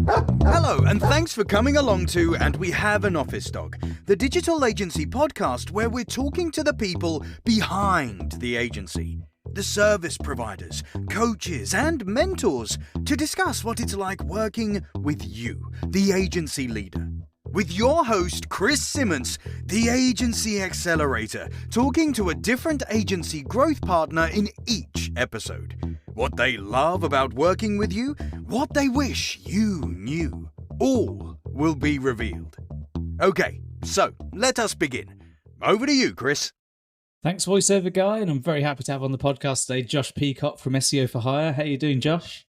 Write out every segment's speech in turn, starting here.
Hello, and thanks for coming along to And We Have an Office Dog, the digital agency podcast where we're talking to the people behind the agency, the service providers, coaches, and mentors to discuss what it's like working with you, the agency leader. With your host, Chris Simmons, the Agency Accelerator, talking to a different agency growth partner in each episode. What they love about working with you, what they wish you knew. All will be revealed. Okay, so let us begin. Over to you, Chris. Thanks, voiceover guy, and I'm very happy to have on the podcast today Josh Peacock from SEO for Hire. How are you doing, Josh?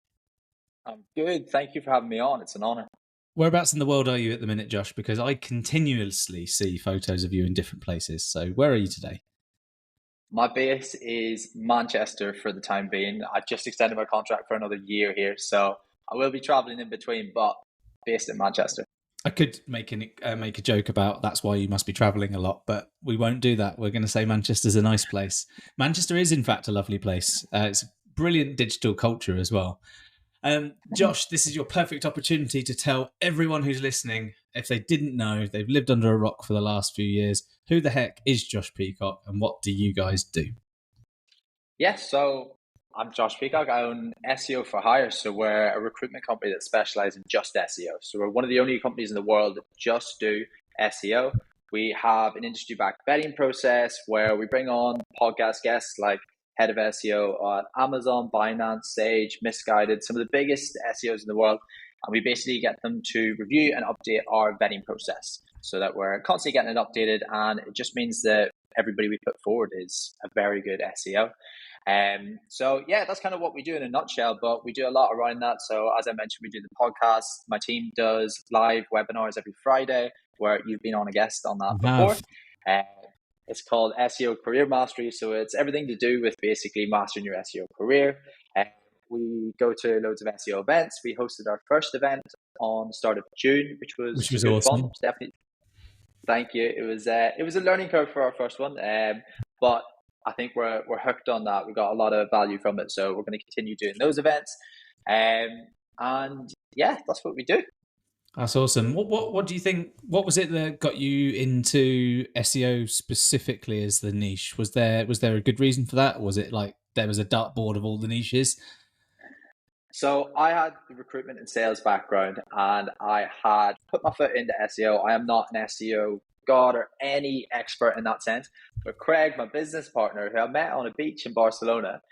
I'm good. Thank you for having me on. It's an honor. Whereabouts in the world are you at the minute, Josh? Because I continuously see photos of you in different places. So where are you today? My base is Manchester for the time being. I just extended my contract for another year here, so I will be traveling in between, but based in Manchester. I could make a joke about that's why you must be travelling a lot, but we won't do that. We're going to say Manchester's a nice place. Manchester is, in fact, a lovely place. It's a brilliant digital culture as well. Josh, this is your perfect opportunity to tell everyone who's listening, if they didn't know, they've lived under a rock for the last few years, who the heck is Josh Peacock and what do you guys do? Yes, so I'm Josh Peacock. I own SEO for Hire. So we're a recruitment company that specializes in just SEO. So we're one of the only companies in the world that just do SEO. We have an industry-backed vetting process where we bring on podcast guests like head of SEO on Amazon, Binance, Sage, Misguided, some of the biggest SEOs in the world. And we basically get them to review and update our vetting process so that we're constantly getting it updated. And it just means that everybody we put forward is a very good SEO. So yeah, that's kind of what we do in a nutshell, but we do a lot around that. So as I mentioned, we do the podcast. My team does live webinars every Friday where you've been on a guest on that before. It's called SEO Career Mastery. So it's everything to do with basically mastering your SEO career. We go to loads of SEO events. We hosted our first event on the start of June, which was awesome. Fun. Definitely. Thank you. It was a learning curve for our first one, but I think we're hooked on that. We got a lot of value from it, so we're going to continue doing those events. And yeah, that's what we do. That's awesome. What do you think? What was it that got you into SEO specifically as the niche? Was there a good reason for that? Or was it like there was a dartboard of all the niches? So I had the recruitment and sales background, and I had put my foot into SEO. I am not an SEO god or any expert in that sense, but Craig, my business partner, who I met on a beach in Barcelona,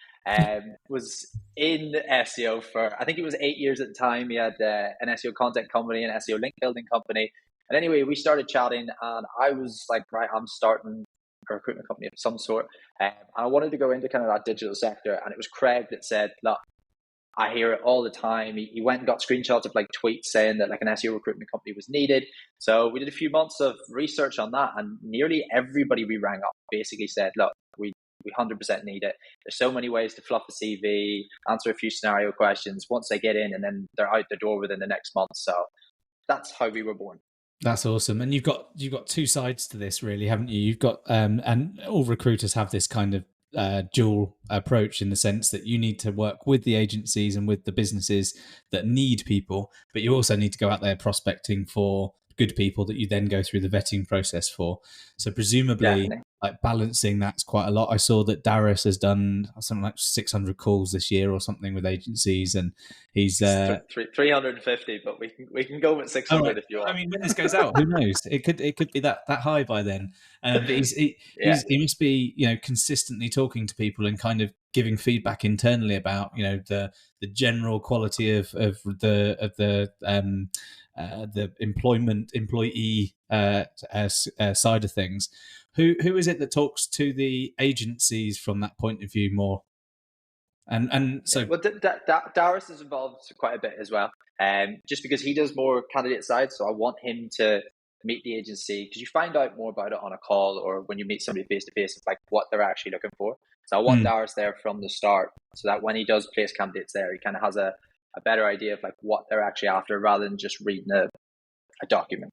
was in SEO for, I think it was 8 years at the time. He had an SEO content company, an SEO link building company. And anyway, we started chatting and I was like, right, I'm starting a recruitment company of some sort. And I wanted to go into kind of that digital sector. And it was Craig that said, look, I hear it all the time. He went and got screenshots of like tweets saying that like an SEO recruitment company was needed. So we did a few months of research on that. And nearly everybody we rang up basically said, look, we 100% need it. There's so many ways to fluff a CV, answer a few scenario questions once they get in, and then they're out the door within the next month. So that's how we were born. That's awesome. And you've got two sides to this, really, haven't you? You've got and all recruiters have this kind of dual approach in the sense that you need to work with the agencies and with the businesses that need people, but you also need to go out there prospecting for good people that you then go through the vetting process for. So presumably, like balancing that's quite a lot. I saw that Darius has done something like 600 calls this year or something with agencies, and he's 350, but we can go with 600 right. If you want. I mean, when this goes out, who knows? It could be that high by then. But he must be consistently talking to people and kind of giving feedback internally about the general quality of the employee side of things. Who is it that talks to the agencies from that point of view more? And so, well, Darius is involved quite a bit as well, just because he does more candidate side. So I want him to meet the agency, because you find out more about it on a call or when you meet somebody face to face. It's like what they're actually looking for. So I want Darius there from the start, so that when he does place candidates there, he kind of has a better idea of like what they're actually after, rather than just reading a document.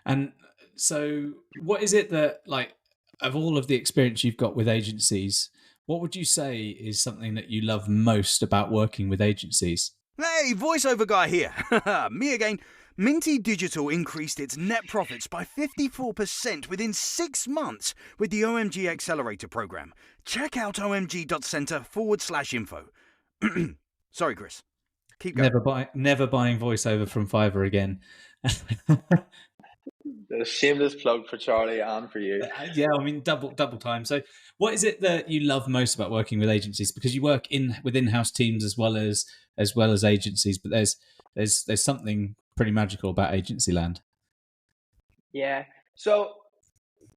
And so what is it that, like, of all of the experience you've got with agencies, what would you say is something that you love most about working with agencies? Hey, voiceover guy here. Me again. Minty Digital increased its net profits by 54% within 6 months with the OMG Accelerator program. Check out omg.center/info. Sorry, Chris. Keep going. Never buying voiceover from Fiverr again. A shameless plug for Charlie and for you. Yeah, I mean double time. So, what is it that you love most about working with agencies? Because you work with in-house teams as well as agencies, but there's something pretty magical about agency land. Yeah. So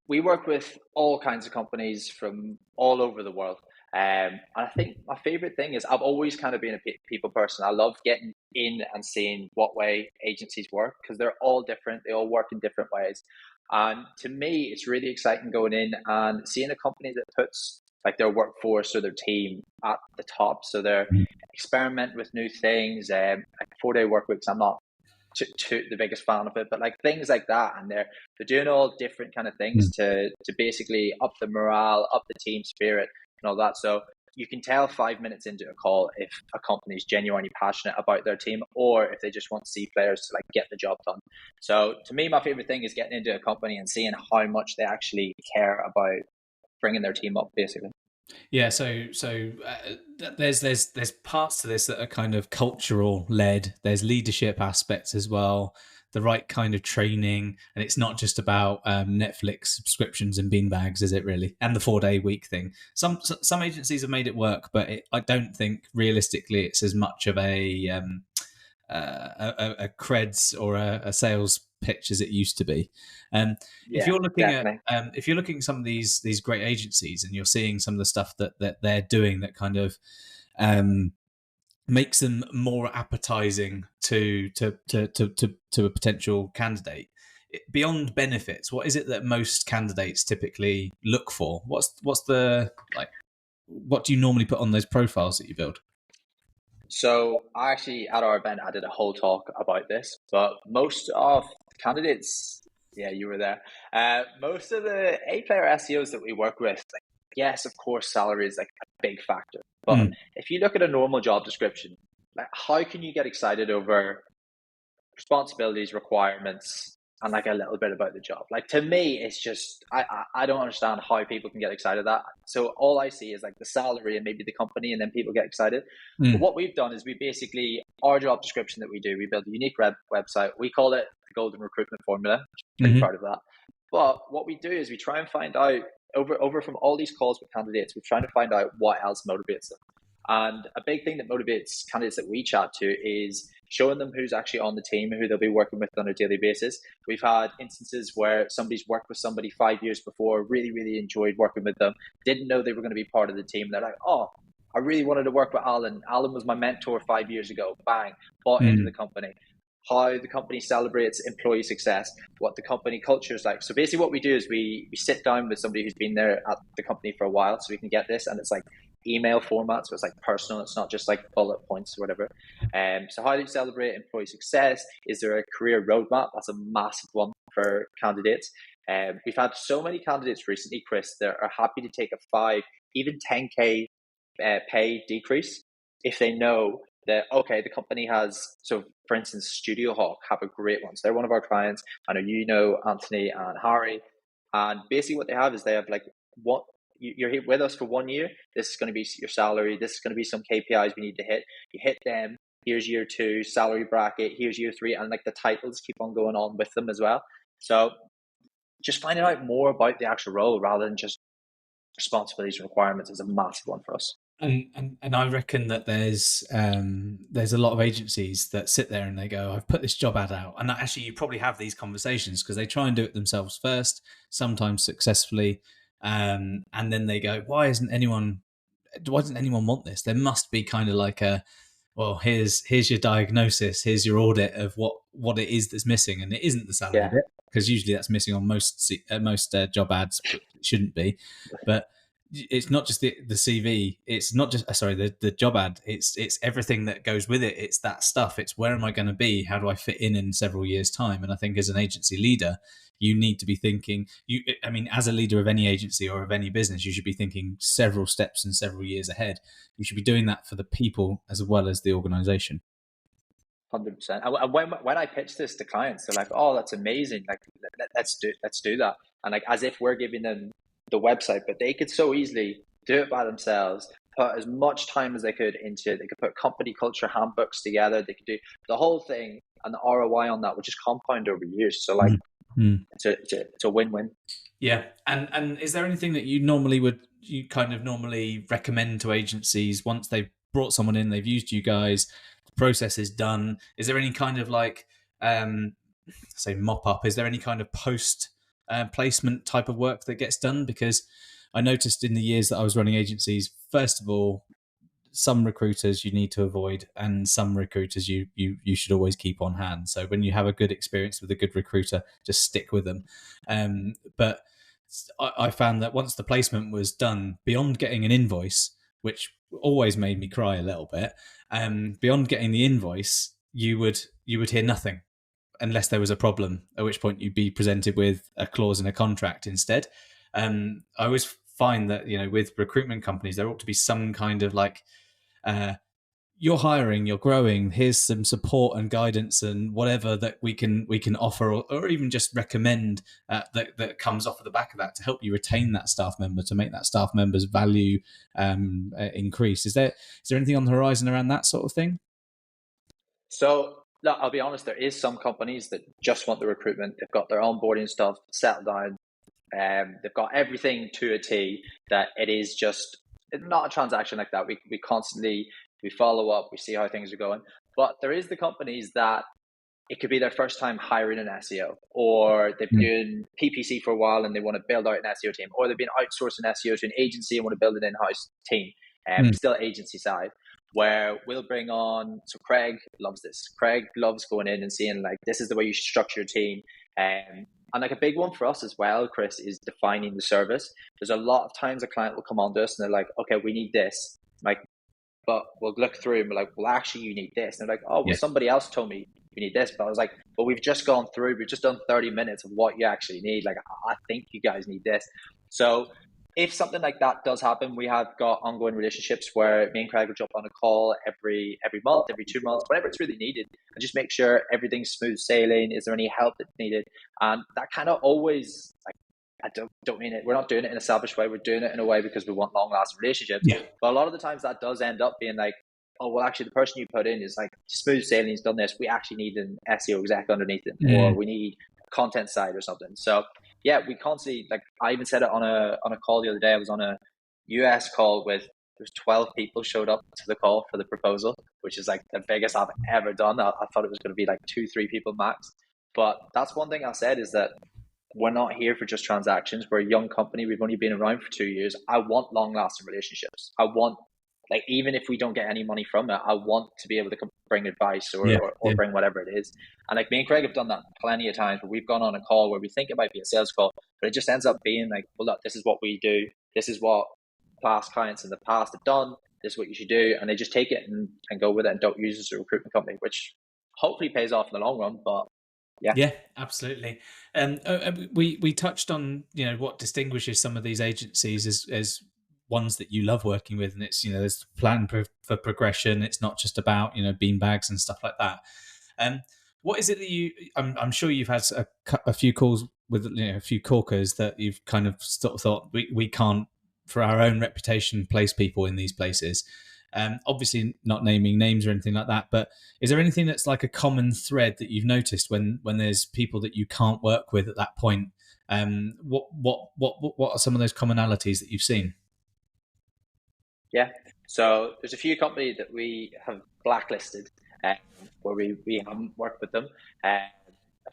we work with all kinds of companies from all over the world. And I think my favorite thing is I've always kind of been a people person. I love getting in and seeing what way agencies work because they're all different. They all work in different ways. And to me, it's really exciting going in and seeing a company that puts like their workforce or their team at the top. So they're experimenting with new things. Like 4-day work weeks, I'm not the biggest fan of it, but like things like that, and they're doing all different kind of things to basically up the morale, up the team spirit and all that. So you can tell 5 minutes into a call if a company is genuinely passionate about their team or if they just want C players to like get the job done. So to me, my favorite thing is getting into a company and seeing how much they actually care about bringing their team up, basically. Yeah, so there's parts to this that are kind of cultural led. There's leadership aspects as well, the right kind of training, and it's not just about Netflix subscriptions and beanbags, is it really? And the 4-day week thing. Some agencies have made it work, but I don't think realistically it's as much of a creds or a sales pitch as it used to be. If you're looking at some of these great agencies and you're seeing some of the stuff that they're doing that kind of makes them more appetizing to a potential candidate, beyond benefits, what is it that most candidates typically look for? What do you normally put on those profiles that you build? So I actually, at our event, I did a whole talk about this, but most of candidates, yeah, you were there. Most of the A-player SEOs that we work with, like, yes, of course, salary is like a big factor. But if you look at a normal job description, like how can you get excited over responsibilities, requirements, and like a little bit about the job? Like to me, it's just I don't understand how people can get excited at that. So all I see is like the salary and maybe the company, and then people get excited. But what we've done is we basically, our job description that we do, we build a unique website. We call it the Golden Recruitment Formula. Pretty proud of that. But what we do is we try and find out over from all these calls with candidates, we're trying to find out what else motivates them. And a big thing that motivates candidates that we chat to is showing them who's actually on the team, who they'll be working with on a daily basis. We've had instances where somebody's worked with somebody 5 years before, really, really enjoyed working with them, didn't know they were going to be part of the team. They're like, oh, I really wanted to work with Alan. Alan was my mentor 5 years ago. Bang, bought into the company. How the company celebrates employee success, what the company culture is like. So basically what we do is we sit down with somebody who's been there at the company for a while so we can get this, and it's like email format, so it's like personal, it's not just like bullet points or whatever. So how do you celebrate employee success? Is there a career roadmap? That's a massive one for candidates. We've had so many candidates recently, Chris, that are happy to take a 5, even 10K pay decrease if they know that, okay, the company has, so for instance, Studio Hawk have a great one. So they're one of our clients. I know you know Anthony and Harry. And basically what they have is they have like, what you're here with us for 1 year. This is going to be your salary. This is going to be some KPIs we need to hit. You hit them. Here's year 2 salary bracket. Here's year 3. And like the titles keep on going on with them as well. So just finding out more about the actual role rather than just responsibilities and requirements is a massive one for us. And I reckon that there's a lot of agencies that sit there and they go, I've put this job ad out. And actually you probably have these conversations because they try and do it themselves first, sometimes successfully. And then they go, why doesn't anyone want this? There must be kind of like well, here's your diagnosis, here's your audit of what it is that's missing. And it isn't the salary bit, because usually that's missing on most job ads, but it shouldn't be. But it's not just the CV. It's not just the job ad. It's everything that goes with it. It's that stuff. It's where am I going to be? How do I fit in several years' time? And I think as an agency leader, you need to be thinking. As a leader of any agency or of any business, you should be thinking several steps and several years ahead. You should be doing that for the people as well as the organisation. 100%. And when I pitch this to clients, they're like, "Oh, that's amazing! Like, let's do that." And like as if we're giving them the website, but they could so easily do it by themselves. Put as much time as they could into it. They could put company culture handbooks together. They could do the whole thing, and the ROI on that would just compound over years. So like, it's a win-win. Yeah, and is there anything that you normally recommend to agencies once they've brought someone in, they've used you guys, the process is done? Is there any kind of like, say, mop up? Is there any kind of post placement type of work that gets done? Because I noticed in the years that I was running agencies, first of all, some recruiters you need to avoid, and some recruiters you should always keep on hand. So when you have a good experience with a good recruiter, just stick with them. But I found that once the placement was done, beyond getting an invoice, which always made me cry a little bit, beyond getting the invoice, you would hear nothing unless there was a problem, at which point you'd be presented with a clause in a contract instead. I always find that, with recruitment companies, there ought to be some kind of like, you're hiring, you're growing, here's some support and guidance and whatever that we can offer, or even just recommend that comes off of the back of that to help you retain that staff member, to make that staff member's value increase. Is there anything on the horizon around that sort of thing? So look, I'll be honest, there is some companies that just want the recruitment. They've got their onboarding stuff settled down. They've got everything to a T, that it is just not a transaction like that. We constantly, we follow up, we see how things are going. But there is the companies that it could be their first time hiring an SEO, or they've been doing PPC for a while and they want to build out an SEO team, or they've been outsourcing SEO to an agency and want to build an in-house team, still agency side, where we'll bring on, so Craig loves this. Craig loves going in and seeing like, this is the way you should structure your team. And like a big one for us as well, Chris, is defining the service. There's a lot of times a client will come on to us and they're like, okay, we need this. Like, but we'll look through and we're like, well, actually, you need this. And they're like, oh, well, somebody else told me you need this. But I was like, but we've just gone through, we've just done 30 minutes of what you actually need. Like, I think you guys need this. So if something like that does happen, we have got ongoing relationships where me and Craig will jump on a call every month, every 2 months, whenever it's really needed, and just make sure everything's smooth sailing. Is there any help that's needed? And that kind of always, like, I don't mean it, we're not doing it in a selfish way. We're doing it in a way because we want long lasting relationships. Yeah. But a lot of the times that does end up being like, oh, well, actually, the person you put in is like smooth sailing, he's done this. We actually need an SEO exec underneath him, or we need content side or something. So yeah, we constantly, like, I even said it on a call the other day. I was on a US call with, there's 12 people showed up to the call for the proposal, which is like the biggest I've ever done. I thought it was going to be like 2-3 people max. But that's one thing I said, is that we're not here for just transactions. We're a young company. We've only been around for 2 years. I want long lasting relationships. I want, like, even if we don't get any money from it, I want to be able to bring advice or bring whatever it is. And like me and Craig have done that plenty of times, where we've gone on a call where we think it might be a sales call, but it just ends up being like, well, look, this is what we do. This is what past clients in the past have done. This is what you should do. And they just take it and go with it and don't use it as a recruitment company, which hopefully pays off in the long run. But yeah, absolutely. We touched on, what distinguishes some of these agencies as ones that you love working with, and it's, there's a plan for progression. It's not just about beanbags and stuff like that. What is it that I'm sure you've had a few calls with a few corkers that you've kind of thought we can't, for our own reputation, place people in these places. Obviously not naming names or anything like that, but is there anything that's like a common thread that you've noticed when there's people that you can't work with at that point? What are some of those commonalities that you've seen? Yeah, so there's a few companies that we have blacklisted where we haven't worked with them. A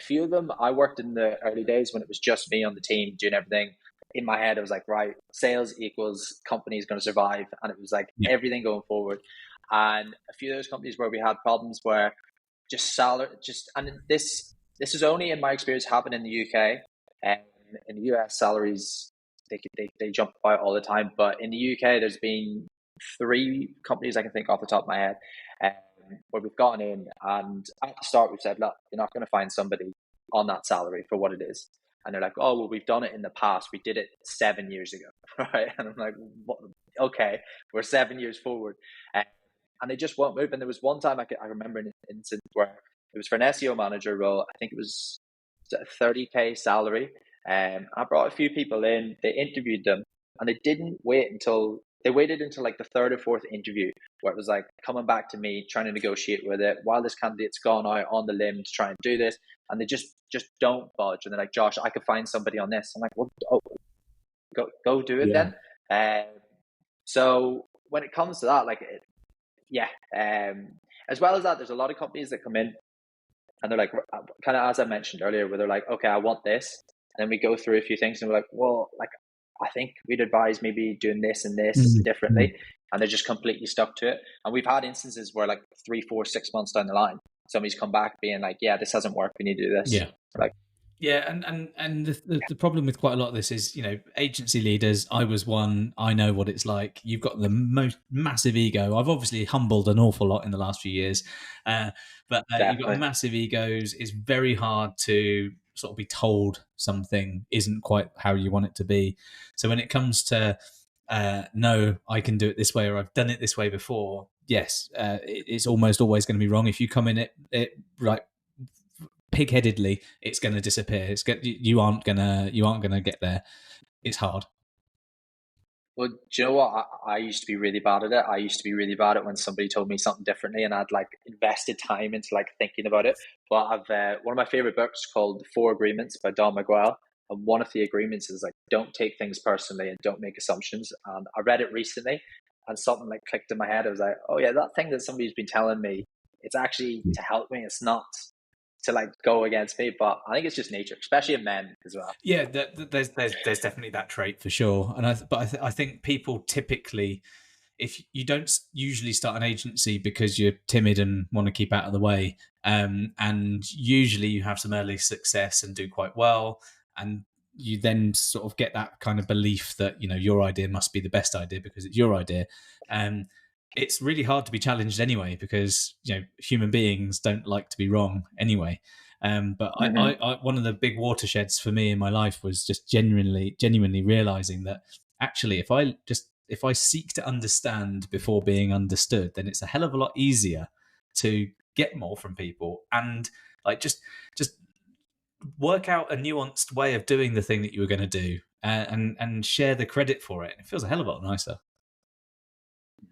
few of them I worked in the early days when it was just me on the team doing everything. In my head, I was like, right, sales equals company is going to survive. And it was like everything going forward. And a few of those companies where we had problems where and this is only in my experience happened in the UK. And in the US, salaries, they jump about all the time. But in the UK, there's been 3 companies I can think off the top of my head where we've gotten in, and at the start we've said, look, you're not going to find somebody on that salary for what it is. And they're like, oh, well, we've done it in the past. We did it 7 years ago, right? And I'm like, what? Okay, we're 7 years forward. and they just won't move. And there was one time I remember an incident where it was for an SEO manager role. I think it was a 30K salary. I brought a few people in, they interviewed them, and they waited until like the third or fourth interview where it was like coming back to me, trying to negotiate with it while this candidate's gone out on the limb to try and do this. And they just don't budge. And they're like, Josh, I could find somebody on this. I'm like, well, go do it then. So when it comes to that, as well as that, there's a lot of companies that come in and they're like, kind of as I mentioned earlier, where they're like, okay, I want this. And then we go through a few things and we're like, well, like, I think we'd advise maybe doing this and this differently. And they're just completely stuck to it. And we've had instances where like 3, 4, 6 months down the line, somebody's come back being like, yeah, this hasn't worked. We need to do this. Yeah. Like, yeah, and the problem with quite a lot of this is, agency leaders, I was one, I know what it's like. You've got the most massive ego. I've obviously humbled an awful lot in the last few years, but you've got massive egos. It's very hard to sort of be told something isn't quite how you want it to be. So when it comes to, no, I can do it this way, or I've done it this way before, yes, it's almost always going to be wrong. If you come in it right pig-headedly, it's going to disappear. You aren't gonna get there. It's hard. Well, do you know what? I used to be really bad at it. I used to be really bad at when somebody told me something differently, and I'd like invested time into like thinking about it. But I've one of my favorite books called The 4 Agreements by Don Miguel, and one of the agreements is like, don't take things personally and don't make assumptions. And I read it recently, and something like clicked in my head. I was like, oh yeah, that thing that somebody's been telling me, it's actually to help me. It's not to like go against me. But I think it's just nature, especially in men as well. Yeah, there's definitely that trait for sure. And I think people typically, if you don't usually start an agency because you're timid and want to keep out of the way, and usually you have some early success and do quite well, and you then sort of get that kind of belief that your idea must be the best idea because it's your idea. It's really hard to be challenged anyway because human beings don't like to be wrong anyway. But I one of the big watersheds for me in my life was just genuinely realizing that actually if I seek to understand before being understood, then it's a hell of a lot easier to get more from people and like just work out a nuanced way of doing the thing that you were going to do and share the credit for it. It feels a hell of a lot nicer.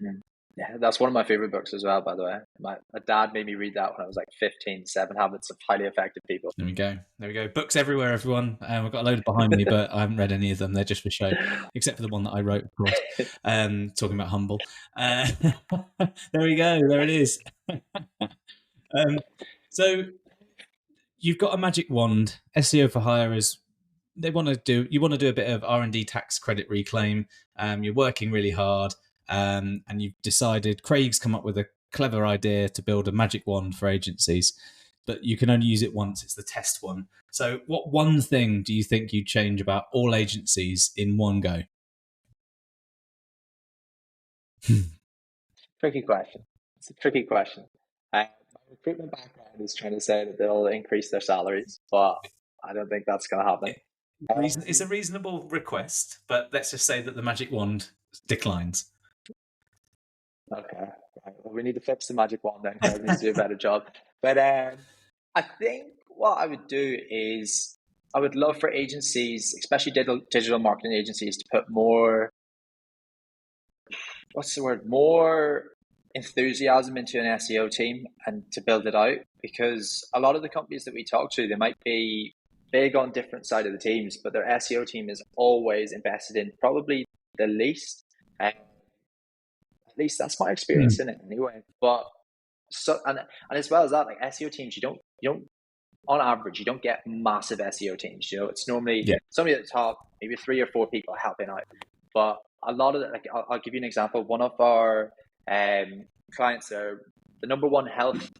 Mm-hmm. Yeah, that's one of my favorite books as well, by the way. My dad made me read that when I was like 15, 7 Habits of Highly Effective People. There we go. Books everywhere, everyone. I've got a load behind me, but I haven't read any of them. They're just for show, except for the one that I wrote, of course, talking about humble. There we go. There it is. So you've got a magic wand. SEO for hire is you want to do a bit of R&D tax credit reclaim. You're working really hard. And you've decided, Craig's come up with a clever idea to build a magic wand for agencies, but you can only use it once. It's the test one. So what one thing do you think you'd change about all agencies in one go? Tricky question. It's a tricky question. My recruitment background is trying to say that they'll increase their salaries, but I don't think that's going to happen. It's a reasonable request, but let's just say that the magic wand declines. Okay, right. Well, we need to fix the magic wand then. Craig needs to do a better job. But I think what I would do is I would love for agencies, especially digital marketing agencies, to put more, more enthusiasm into an SEO team and to build it out. Because a lot of the companies that we talk to, they might be big on different side of the teams, but their SEO team is always invested in probably the least. At least that's my experience in it anyway. But and as well as that, like SEO teams, you don't on average you don't get massive SEO teams. It's normally somebody at the top, maybe 3 or 4 people helping out. But a lot of it, like I'll give you an example. One of our clients are the number one health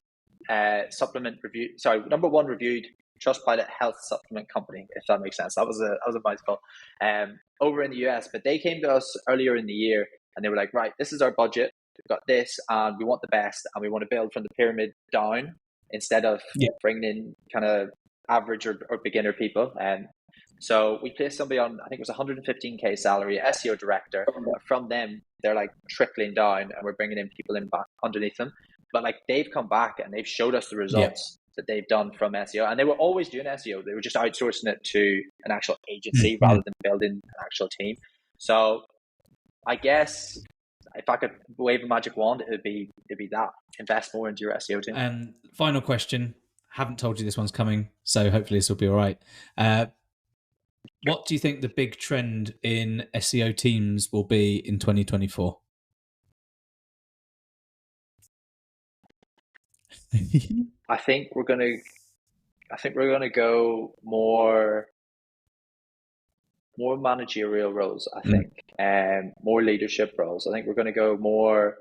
supplement review. Sorry, number one reviewed Trustpilot health supplement company, if that makes sense. That was a mouthful. Over in the US, but they came to us earlier in the year. And they were like, right, this is our budget. We've got this, and we want the best, and we want to build from the pyramid down instead of bringing in kind of average or beginner people. And So we placed somebody on, I think it was 115K salary, SEO director. From them, they're like trickling down, and we're bringing in people in back underneath them. But like they've come back and they've showed us the results that they've done from SEO, and they were always doing SEO. They were just outsourcing it to an actual agency rather than building an actual team. So I guess if I could wave a magic wand, it'd be that. Invest more into your SEO team. And final question. Haven't told you this one's coming, so hopefully this will be all right. What do you think the big trend in SEO teams will be in 2024? I think we're gonna go more managerial roles. I think, more leadership roles. I think we're gonna go more.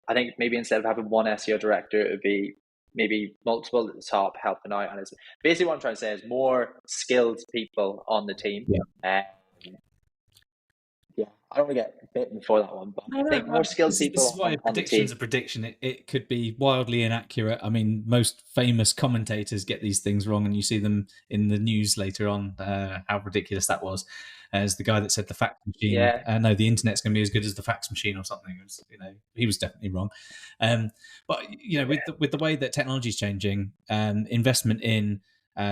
I think maybe instead of having one SEO director, it would be maybe multiple at the top helping out. And it's basically what I'm trying to say is more skilled people on the team. I don't want to get bitten for that one, but I think more skilled people. This is why a prediction's a prediction. It could be wildly inaccurate. I mean, most famous commentators get these things wrong, and you see them in the news later on. How ridiculous that was! As the guy that said the fax machine, no, the internet's going to be as good as the fax machine or something. It was, he was definitely wrong. But with the way that technology is changing, investment in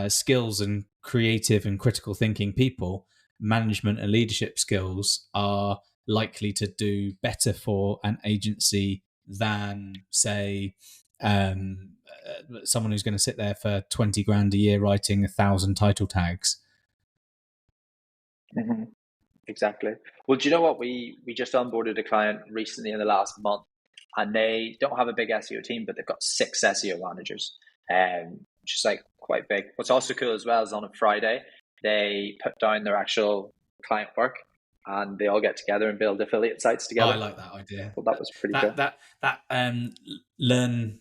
skills and creative and critical thinking people, management and leadership skills are likely to do better for an agency than, say, someone who's going to sit there for 20 grand a year writing 1,000 title tags. Exactly. Well, do you know what? We just onboarded a client recently in the last month, and they don't have a big SEO team, but they've got 6 SEO managers, which is like quite big. What's also cool as well is on a Friday, they put down their actual client work and they all get together and build affiliate sites together. I like that idea. Well, that was pretty cool. That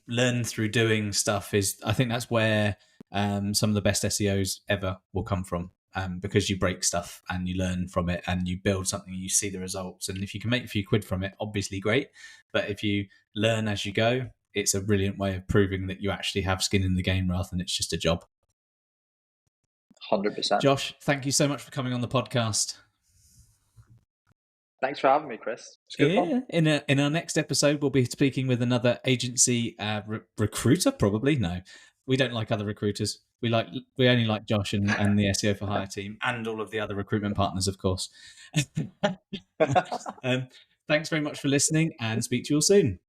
learn through doing stuff is, I think that's where some of the best SEOs ever will come from, because you break stuff and you learn from it and you build something and you see the results. And if you can make a few quid from it, obviously great. But if you learn as you go, it's a brilliant way of proving that you actually have skin in the game rather than it's just a job. 100%. Josh, thank you so much for coming on the podcast. Thanks for having me, Chris. It's good fun. In our next episode, we'll be speaking with another agency recruiter. Probably no, we don't like other recruiters. We only like Josh and the SEO for Hire team and all of the other recruitment partners, of course. Thanks very much for listening, and speak to you all soon.